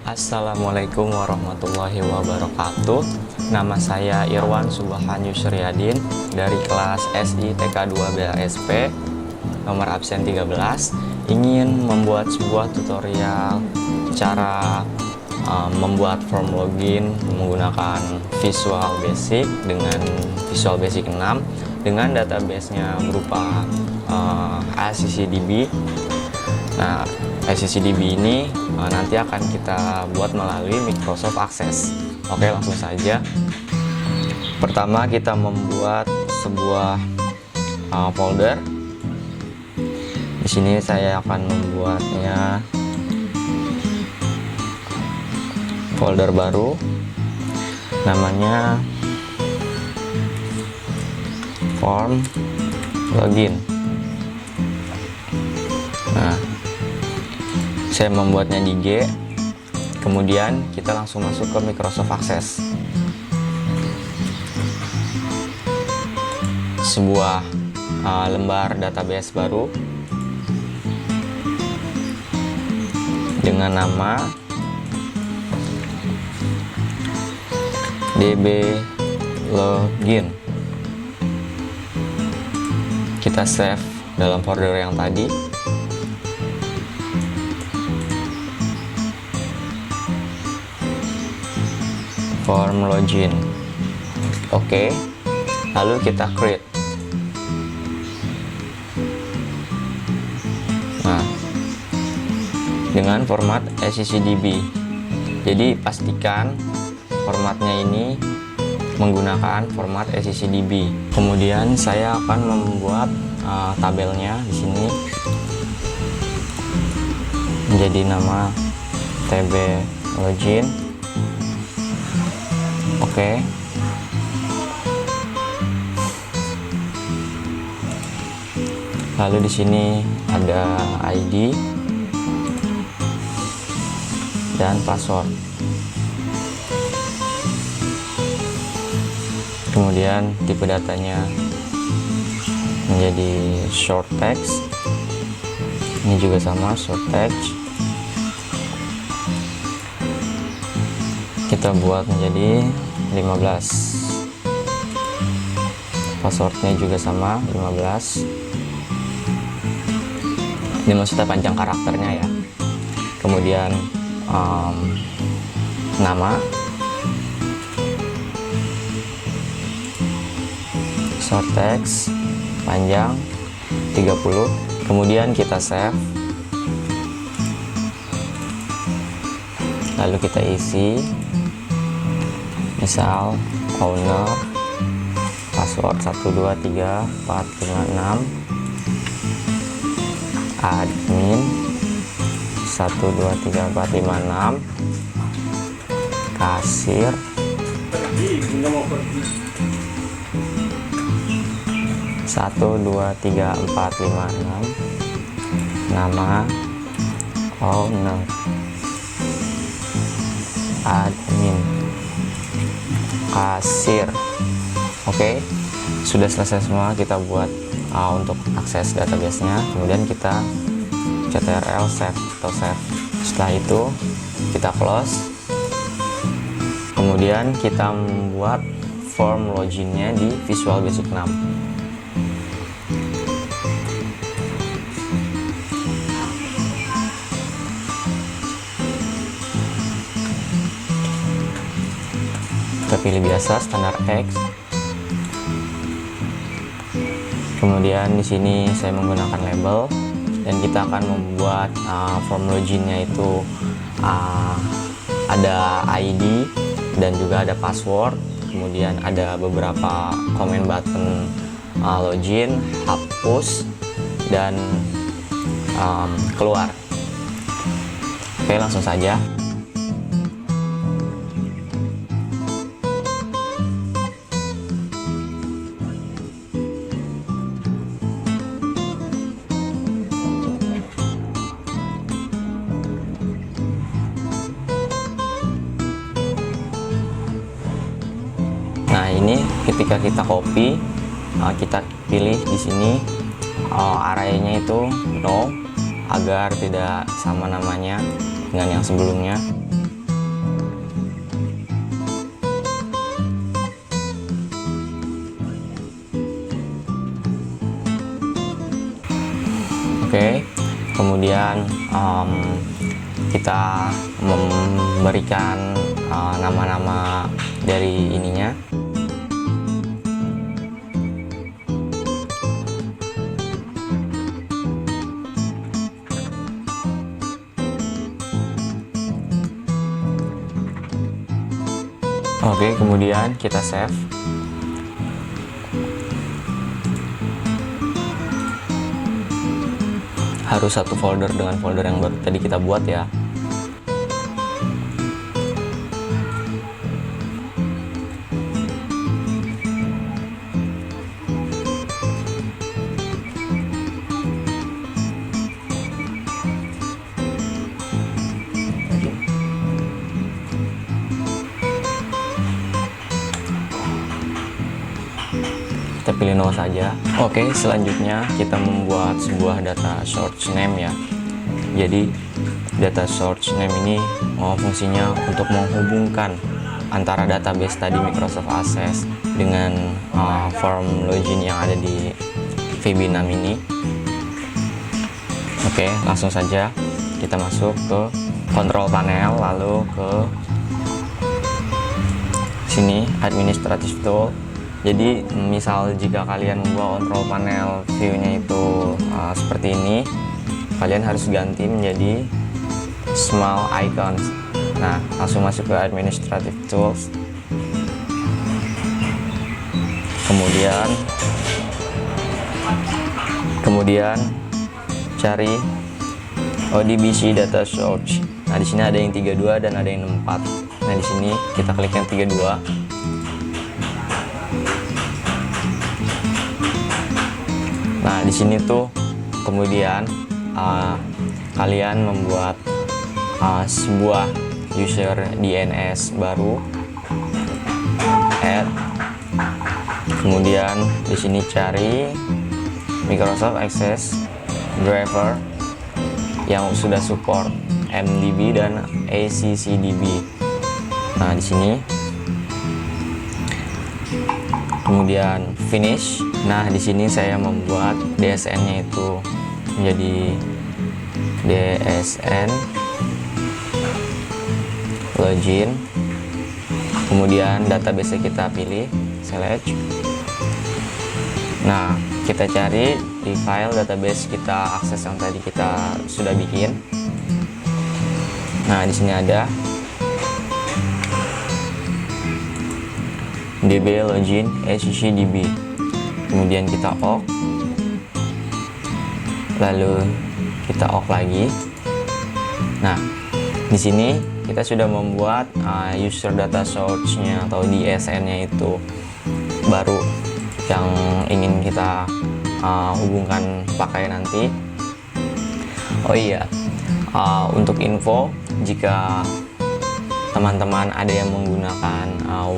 Assalamualaikum warahmatullahi wabarakatuh. Nama saya Irwan Subhan Yusriyadin dari kelas SI TK2 BASP nomor absen 13. Ingin membuat sebuah tutorial cara membuat form login menggunakan Visual Basic dengan Visual Basic 6 dengan database-nya berupa ACCDB. Nah, ACCDB ini nanti akan kita buat melalui Microsoft Access. Oke, langsung saja. Pertama kita membuat sebuah folder. Di sini saya akan membuatnya folder baru, namanya form login. Nah, saya membuatnya di G, kemudian kita langsung masuk ke Microsoft Access. Sebuah lembar database baru dengan nama DB login. Kita save dalam folder yang tadi. Form login. Oke. Lalu kita create. Nah, dengan format ACCDB. Jadi pastikan formatnya ini menggunakan format ACCDB. Kemudian saya akan membuat tabelnya di sini menjadi nama TB login. Oke. Lalu di sini ada ID dan password. Kemudian tipe datanya menjadi short text. Ini juga sama, short text. Kita buat menjadi 15. Passwordnya juga sama, 15. Ini maksudnya panjang karakternya ya. Kemudian nama, short text, panjang 30. Kemudian kita save. Lalu kita isi, misal owner, password 123456, admin 123456, kasir 123456, nama owner, admin, kasir. Oke, sudah selesai semua kita buat untuk akses database-nya. Kemudian kita ctrl save atau save. Setelah itu kita close. Kemudian kita membuat form login-nya di Visual Basic 6. Kita pilih biasa standar X. Kemudian di sini saya menggunakan label dan kita akan membuat form login-nya itu ada ID dan juga ada password. Kemudian ada beberapa comment button login, hapus, dan keluar. Oke, langsung saja. Nah, ini ketika kita copy, kita pilih di sini arraynya itu no, agar tidak sama namanya dengan yang sebelumnya. kemudian kita memberikan nama-nama dari ininya. Oke, kemudian kita save. Harus satu folder dengan folder yang baru tadi kita buat ya. Kita pilih no saja. Oke, selanjutnya kita membuat sebuah data source name ya. Jadi data source name ini fungsinya untuk menghubungkan antara database tadi Microsoft Access dengan form login yang ada di VB6 ini. Oke, langsung saja kita masuk ke control panel, lalu ke sini administrative tool. Jadi misal jika kalian membuat control panel view-nya itu seperti ini, kalian harus ganti menjadi small icons. Nah, langsung masuk ke administrative tools, kemudian cari ODBC data source. Nah, di sini ada yang 32 dan ada yang 64. Nah, di sini kita klik yang 32. Nah, di sini tuh kemudian kalian membuat sebuah user DNS baru, add, kemudian di sini cari Microsoft Access driver yang sudah support MDB dan ACCDB. Nah, di sini kemudian finish. Nah, di sini saya membuat DSN-nya itu menjadi DSN login. Kemudian database kita pilih, select. Nah, kita cari di file database kita akses yang tadi kita sudah bikin. Nah, di sini ada DB login ACCDB. Kemudian kita awk, lalu kita awk lagi. Nah, di sini kita sudah membuat user data source-nya atau DSN-nya itu baru yang ingin kita hubungkan pakai nanti. Oh iya, untuk info, jika teman-teman ada yang menggunakan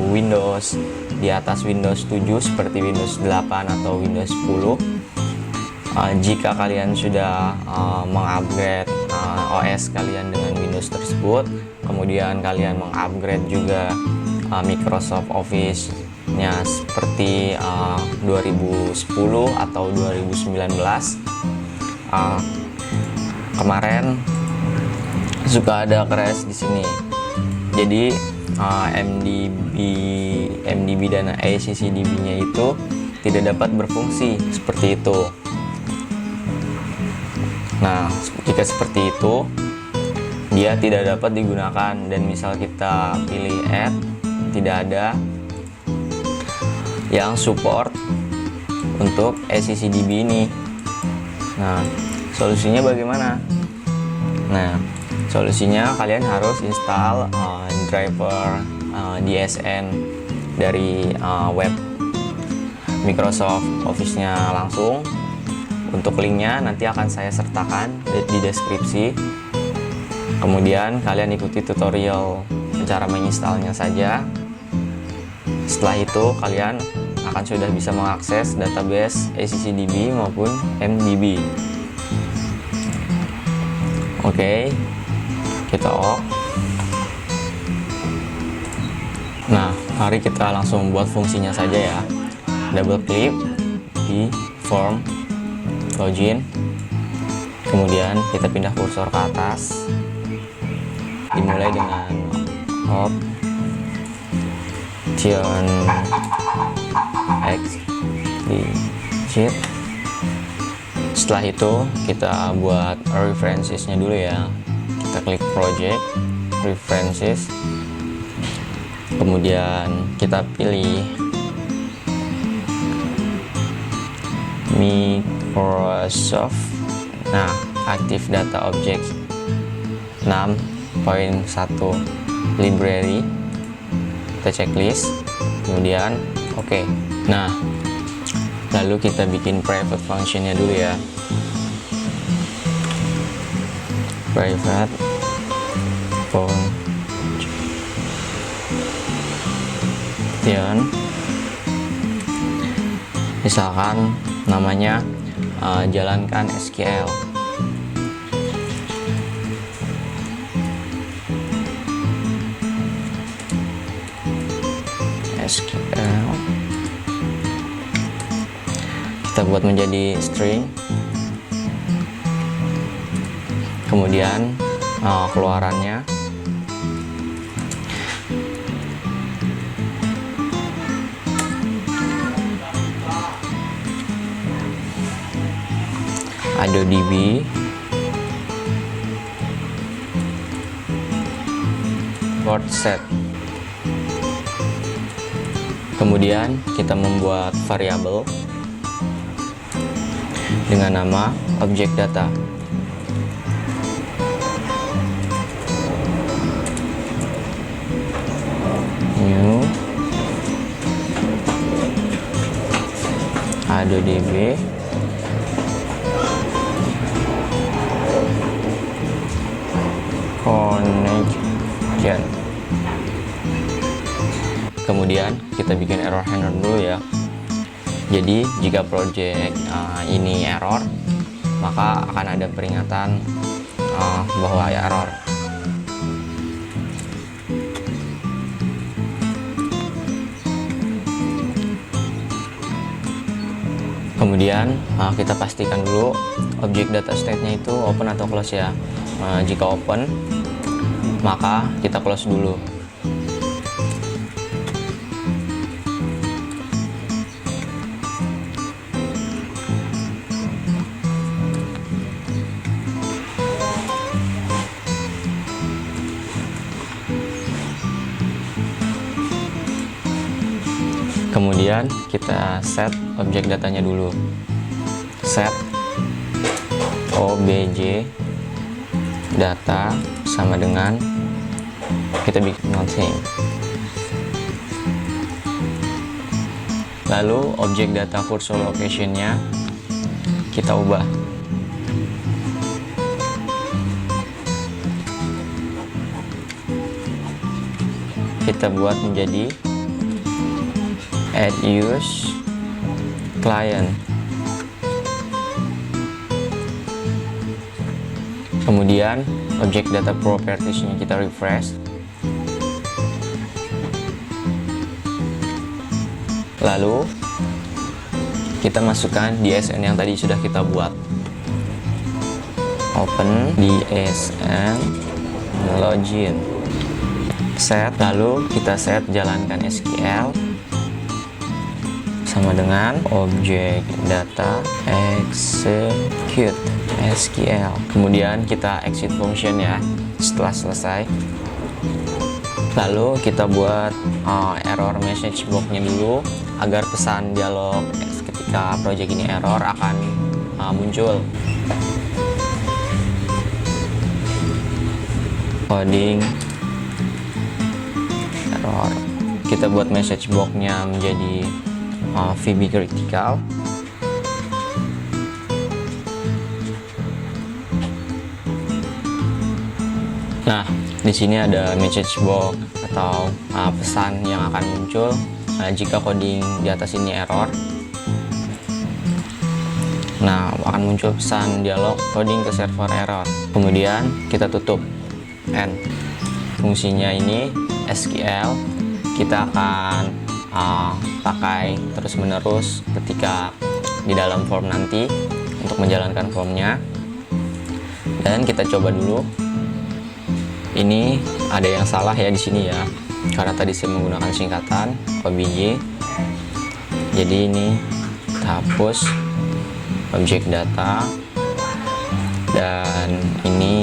Windows di atas Windows 7 seperti Windows 8 atau Windows 10, jika kalian sudah mengupgrade OS kalian dengan Windows tersebut, kemudian kalian mengupgrade juga Microsoft Office-nya seperti 2010 atau 2019, kemarin suka ada crash di sini. Jadi MDB dan ACCDB-nya itu tidak dapat berfungsi seperti itu. Nah, jika seperti itu, dia tidak dapat digunakan, dan misal kita pilih add, tidak ada yang support untuk ACCDB ini. Nah, solusinya bagaimana? Nah, solusinya kalian harus install driver DSN dari web Microsoft Office-nya langsung. Untuk linknya nanti akan saya sertakan di deskripsi. Kemudian kalian ikuti tutorial cara menginstalnya saja. Setelah itu kalian akan sudah bisa mengakses database ACCDB maupun MDB. Oke, kita off. Nah, mari kita langsung buat fungsinya saja ya. Double klik di form login, Kemudian kita pindah kursor ke atas, dimulai dengan option X di sheet. Setelah itu kita buat references-nya dulu ya. Kita klik project, references, kemudian kita pilih Microsoft. Nah, Active Data Objects 6.1 library, kita checklist, kemudian oke. Nah, lalu kita bikin private functionnya dulu ya. Private function, misalkan namanya jalankan SQL. Kita buat menjadi string, kemudian keluarannya AdoDB word set. Kemudian kita membuat variabel dengan nama object data. New AdoDB connection. Kemudian kita bikin error handler dulu ya. Jadi jika project ini error, maka akan ada peringatan bahwa error. Kemudian kita pastikan dulu objek data state-nya itu open atau close ya. Jika open, maka kita close dulu. Kemudian kita set objek datanya dulu. Set obj data sama dengan kita bikin nothing. Lalu objek data cursor location-nya kita ubah. Kita buat menjadi add use client. Kemudian objek data properties-nya kita refresh. Lalu kita masukkan DSN yang tadi sudah kita buat. Open DSN login. Set, lalu kita set jalankan SQL sama dengan objek data execute SQL. Kemudian kita exit function ya setelah selesai. Lalu kita buat error message box-nya dulu agar pesan dialog ketika project ini error akan muncul. Coding error. Kita buat message box-nya menjadi VB critical. Nah, di sini ada message box atau pesan yang akan muncul jika coding di atas ini error. Nah, akan muncul pesan dialog coding ke server error. Kemudian kita tutup N. Fungsinya ini SQL kita akan pakai terus-menerus ketika di dalam form nanti untuk menjalankan formnya. Dan kita coba dulu. Ini ada yang salah ya di sini ya, karena tadi saya menggunakan singkatan OBJ. Jadi ini kita hapus objek data, dan ini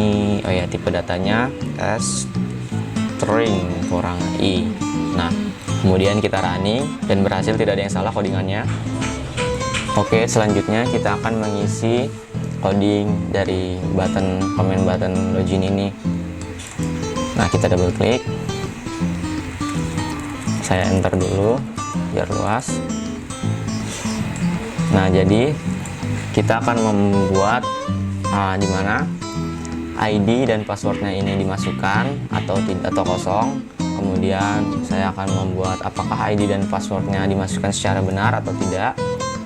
oh ya, tipe datanya string kurang i. Nah, kemudian kita running dan berhasil, tidak ada yang salah codingannya. Oke, selanjutnya kita akan mengisi coding dari command button login ini. Nah, kita double klik, saya enter dulu biar luas. Nah, jadi kita akan membuat dimana ID dan passwordnya ini dimasukkan atau tidak, atau kosong. Kemudian saya akan membuat apakah ID dan passwordnya dimasukkan secara benar atau tidak.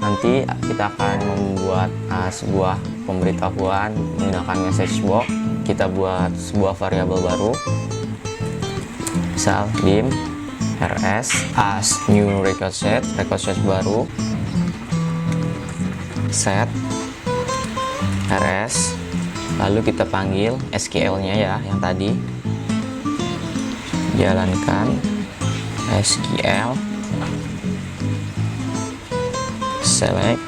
Nanti kita akan membuat sebuah pemberitahuan menggunakan message box. Kita buat sebuah variabel baru, misal dim rs as new record set baru, set rs, lalu kita panggil SQL nya ya, yang tadi jalankan SQL select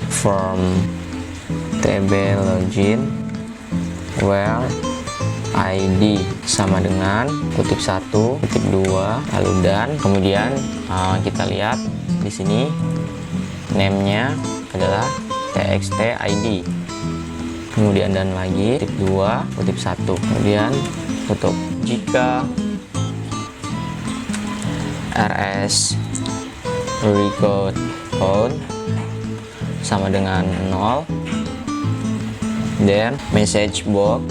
from table login where ID sama dengan kutip 1, kutip 2, lalu dan, kemudian kita lihat di sini name-nya adalah txt ID, kemudian dan lagi kutip 2, kutip 1, kemudian tutup. Jika rs record count sama dengan 0, then message box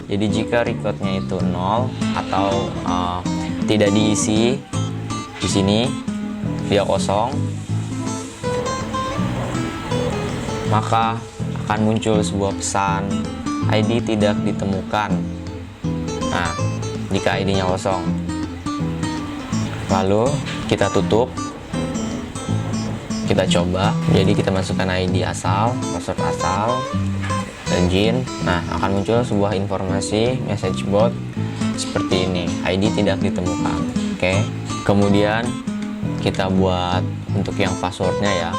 jadi jika recordnya itu 0 atau tidak diisi di sini, dia kosong, maka akan muncul sebuah pesan ID tidak ditemukan. Nah, jika ID-nya kosong, lalu kita tutup, kita coba. Jadi kita masukkan ID asal, password asal, login. Nah, akan muncul sebuah informasi message box seperti ini, ID tidak ditemukan. Oke, kemudian kita buat untuk yang passwordnya ya.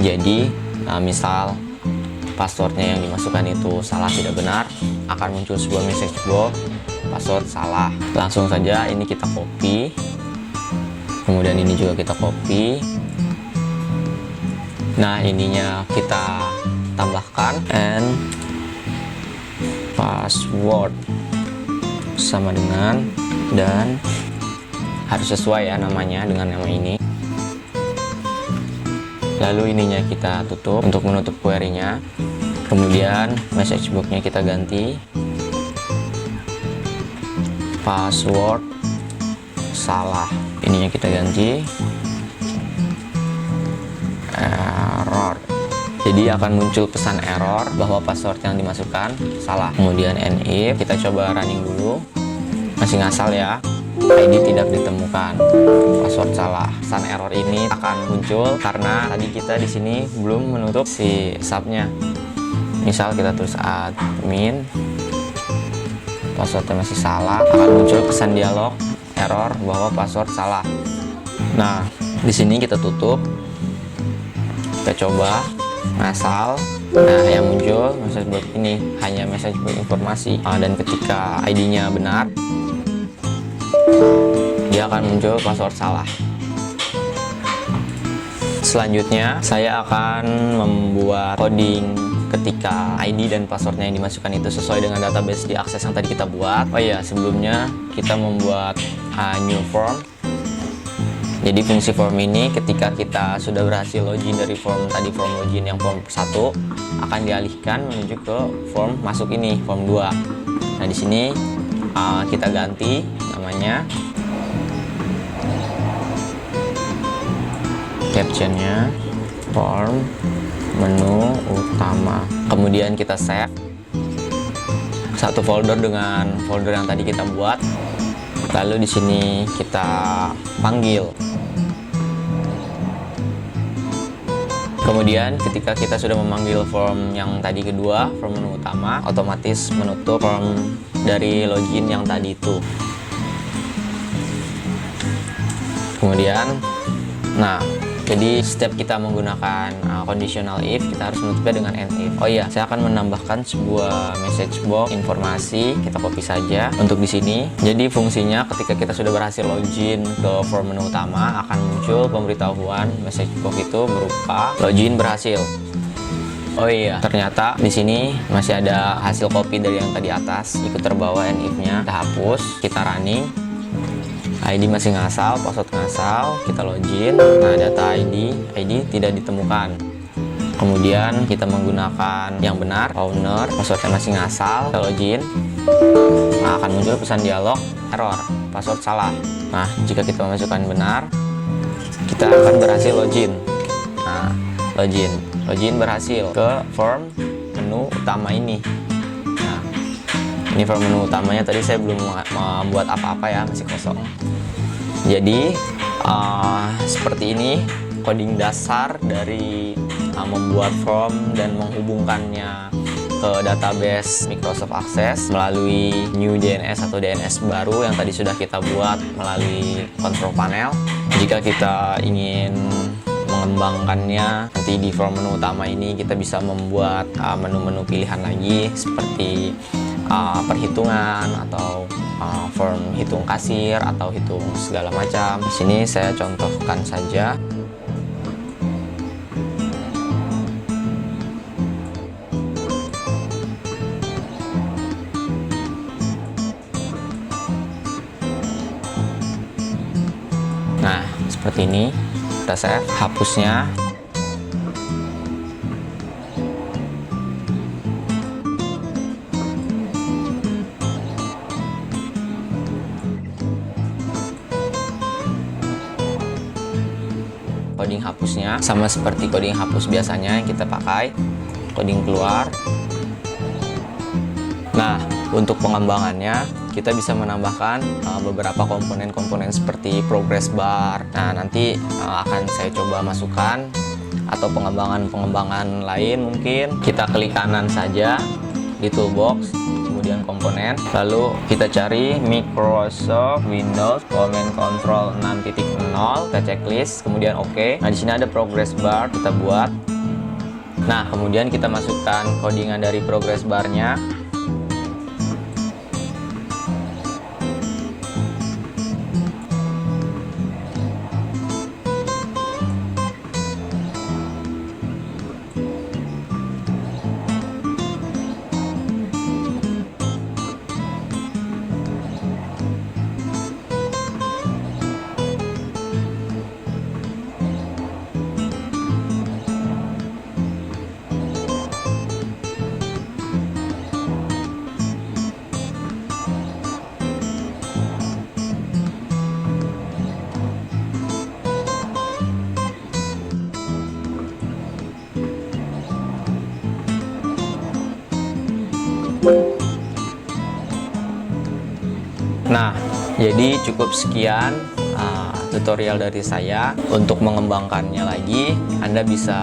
Jadi misal passwordnya yang dimasukkan itu salah, tidak benar, akan muncul sebuah message box password salah. Langsung saja ini kita copy, kemudian ini juga kita copy. Nah, ininya kita tambahkan and password sama dengan, dan harus sesuai ya namanya dengan nama ini. Lalu ininya kita tutup untuk menutup query-nya. Kemudian message box-nya kita ganti password salah, ininya kita ganti error. Jadi akan muncul pesan error bahwa password yang dimasukkan salah. Kemudian if, kita coba running dulu, masih ngasal ya, ID tidak ditemukan, password salah. Pesan error ini akan muncul karena tadi kita di sini belum menutup si subnya. Misal kita tulis admin, passwordnya masih salah, akan muncul pesan dialog error bahwa password salah. Nah, di sini kita tutup, kita coba ngasal. Nah, yang muncul message box ini hanya message box informasi, dan ketika ID-nya benar, dia akan muncul password salah. Selanjutnya saya akan membuat coding ketika ID dan passwordnya yang dimasukkan itu sesuai dengan database di akses yang tadi kita buat. Oh iya, sebelumnya kita membuat new form. Jadi fungsi form ini ketika kita sudah berhasil login dari form tadi, form login yang form 1, akan dialihkan menuju ke form masuk ini, form 2. Nah, di sini kita ganti namanya, captionnya form menu utama, kemudian kita save. satu folder dengan folder yang tadi kita buat. Lalu di sini kita panggil. Kemudian ketika kita sudah memanggil form yang tadi kedua, form menu utama, otomatis menutup form dari login yang tadi itu. Kemudian, nah, jadi setiap kita menggunakan conditional if, kita harus menutupnya dengan end if. Oh iya, saya akan menambahkan sebuah message box informasi, kita copy saja untuk di sini. Jadi fungsinya ketika kita sudah berhasil login ke form menu utama, akan muncul pemberitahuan message box itu berupa login berhasil. Oh iya, ternyata di sini masih ada hasil copy dari yang tadi atas, ikut terbawa end if-nya. Kita hapus, kita running. ID masih ngasal, password ngasal, kita login. Nah, data ID tidak ditemukan. Kemudian kita menggunakan yang benar, owner, passwordnya masih ngasal, kita login. Nah, akan muncul pesan dialog, error, password salah. Nah, jika kita memasukkan benar, kita akan berhasil login. Nah, login berhasil ke form menu utama ini. Nah, ini form menu utamanya tadi saya belum membuat apa-apa ya, masih kosong. Jadi seperti ini coding dasar dari membuat form dan menghubungkannya ke database Microsoft Access melalui new DNS atau DNS baru yang tadi sudah kita buat melalui control panel. Jika kita ingin mengembangkannya nanti di form menu utama ini, kita bisa membuat menu-menu pilihan lagi seperti perhitungan atau form hitung kasir atau hitung segala macam. Di sini saya contohkan saja. Nah, seperti ini. Kita save, hapusnya. Coding hapusnya sama seperti coding hapus biasanya yang kita pakai, coding keluar. Nah, untuk pengembangannya kita bisa menambahkan beberapa komponen-komponen seperti progress bar. Nah, nanti akan saya coba masukkan, atau pengembangan lain mungkin. Kita klik kanan saja di toolbox, kemudian komponen, lalu kita cari Microsoft Windows Command Control 6.0, kita checklist, kemudian oke. Nah, di sini ada progress bar, kita buat. Nah, kemudian kita masukkan codingan dari progress barnya. Nah, jadi cukup sekian tutorial dari saya. Untuk mengembangkannya lagi, Anda bisa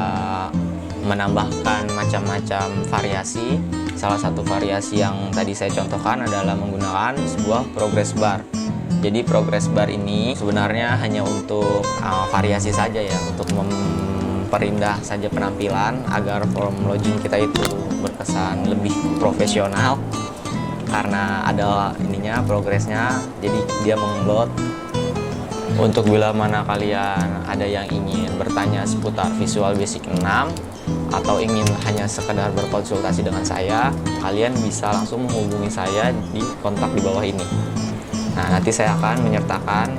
menambahkan macam-macam variasi. Salah satu variasi yang tadi saya contohkan adalah menggunakan sebuah progress bar. Jadi progress bar ini sebenarnya hanya untuk variasi saja ya, untuk memperindah saja penampilan agar form login kita itu berkesan lebih profesional. Karena ada ininya, progresnya, jadi dia mengload. Untuk bila mana kalian ada yang ingin bertanya seputar Visual Basic 6 atau ingin hanya sekedar berkonsultasi dengan saya, kalian bisa langsung menghubungi saya di kontak di bawah ini. Nah, nanti saya akan menyertakan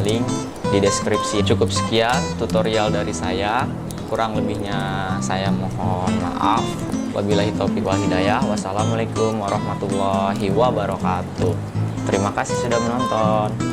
link di deskripsi. Cukup sekian tutorial dari saya, kurang lebihnya saya mohon maaf. Wabillahi taufiq wal hidayah. Wassalamualaikum warahmatullahi wabarakatuh. Terima kasih sudah menonton.